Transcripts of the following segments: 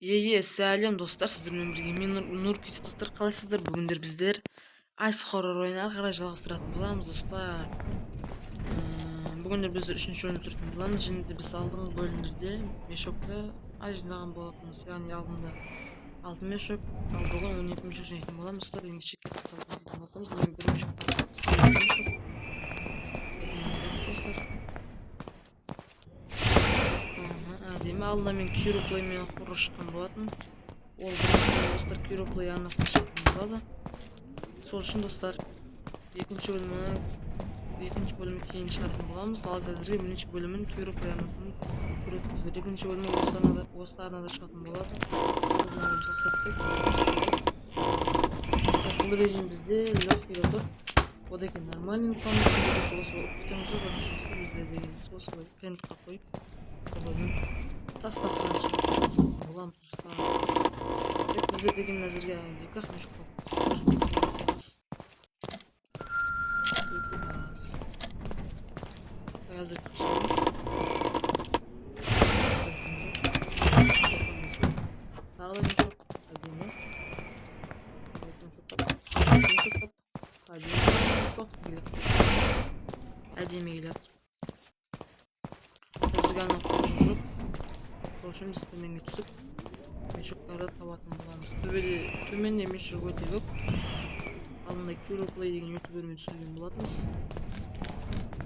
Сәлем достар, сіздермен бірге мен Нұр Кич достар, қалайсыздар? Бүгіндер біздер Ice Horror ойынын ары қарай жалғастыратын боламыз достар. Бүгіндер біздер 3-ші ойын сүретін боламыз. Және де біз алдыңғы бөлімдерде мешокты жинаған болатынбыз, яғни алдында 6 мешок, ал бүгін 12 мешок жинайтын боламыз. Достар, енді шекке тоқталатын болсамыз, мен бір мешок достар. Әдемі, алдында мен Кюроплеймен құры шыққан болатын. Ол бірінші достар Кюроплей арнасына шығатын болады. Сол үшін достар екінші бөлімі кейін шығатын боламыз. Ал қазірге бірінші бөлімін Кюроплей арнасынан көретінбіздер. Екінші бөлімі осы арнада шығатын болады. Біздің ойыншылық сәттек. Бұл режим бізде легкий тұр. Одан кейін нормальный мұқамыз. Сол күтеміз ғой біріншіліктер бізде деген. Сол кендікқа қойып тастаққан шығып боламыз достар. Бізде деген әзірге екі-ақ мешок болып өте аз. Әзір қашамыз. Тағы да мешок. Әдемі. Әдемі келеді. Әзірге ана қоршы жоқ. Сол үшін біз төменге түсіп мешоктарды табатын боламыз. Төменде мешок өте көп. Алдында Кюроплей деген ютубермен түсірген болатынбыз.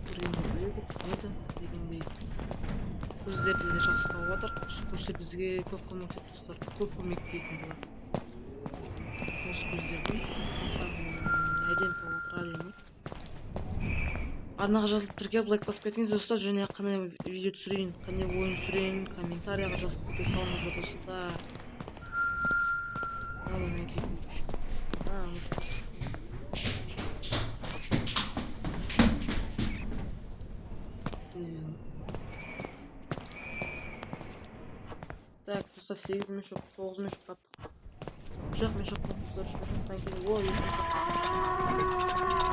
Көргенде біледі, дегендей. Көздерді де жақсы тауып жатыр. Көздер бізге көп көмектейді достар. Көп көмектейтін болады. Осы көздерді әдемі тауып жатыр, әдемі. Арнаға жазылып тіркеліп лайк басып кетіңіз достар. Және қандай видео түсірейін, қандай ойын түсірейін, комментарияға жазып кете салыңыздар достар. Надо найти ключ. Так, достар, 8 мешок, 9 мешок таптық. Жақ мешок достар, 3 мешоктан кейін. О, 2 мешок.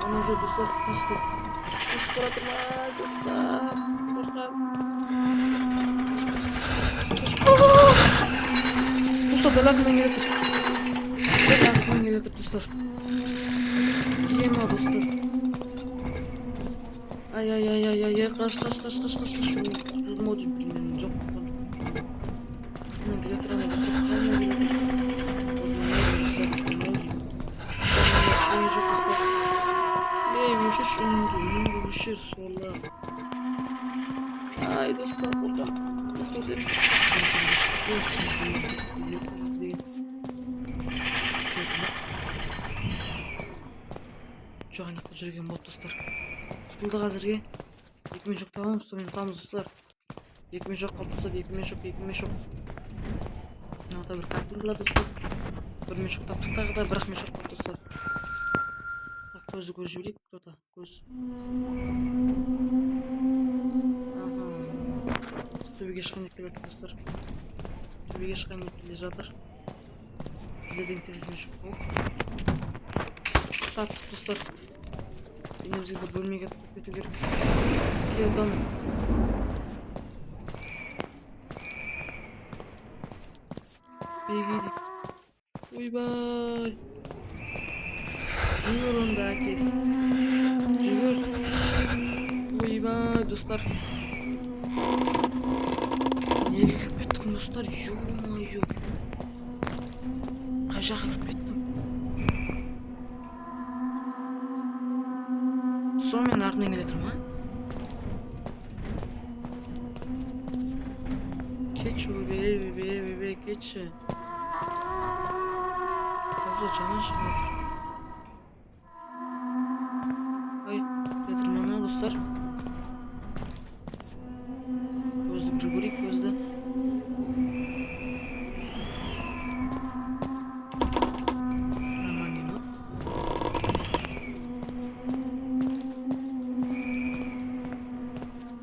Ана жоқ достар, қашты. Қашып бара тұрма, достар. Достар, дәл артынан келетір. Достар. Ема достар. Ай, қаш. Құрдым ау деймін, мен жоқ болған жоқ. Мен келетір ана достар, қалмау келетір. Үнімді өшер сорлы. Ай, достар, қорқам. Өтеміз. Жоқ, анақта жүрген болды достар. Құтылдық әзірге. 2 мешок табамыз, сомен ұтамыз достар. 2 мешок қалды достар, 2 мешок. Мынада бір картинкалар достар. 1 мешок таптық тағы да, 1 мешок қалды достар. Көзді көз жіберейік, жота, көз. Төбеге шыққан деп келеді достар. Төбеге шыққан деп келе жатыр. Бізде деген тезіз мешок болып. Таптық достар. Енді бізге бір бөлмеге тығып кету керек. Келдім. Бегейдік. Ойбай. Жүгір онда әкес. Жүгір. Ойбай достар. Неге кіріп кеттім достар? Ё-моё. Қай жаққа кіріп кеттім? Сонымен артынан келетір ма? Кетші, өбей, кетші. Табза жаман шығып отыр. Кетірмана достар. Көзді бір көрейік, көзді. Нормальный ма?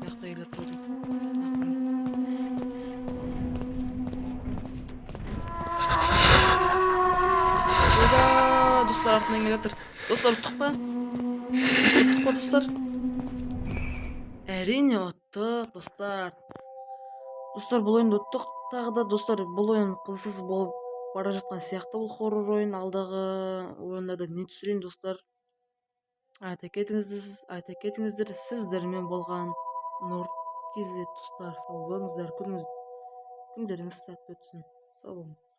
Яқта келет көрдім. Ода, достар артынан келетір. Достар, ұттық па? Достар. Әрине ұттық достар. Достар, бұл ойынды ұттық. тағы да достар, бұл ойын қызықсыз болып бара жатқан сияқты. Бұл хоррор ойын. Алдағы ойындарда не түсірейін достар? Айта кетіңіздер, сіздермен болған Нұр KZ достар. Сау болыңыздар, күндеріңіз сәтті өтсін. Сау болыңыздар.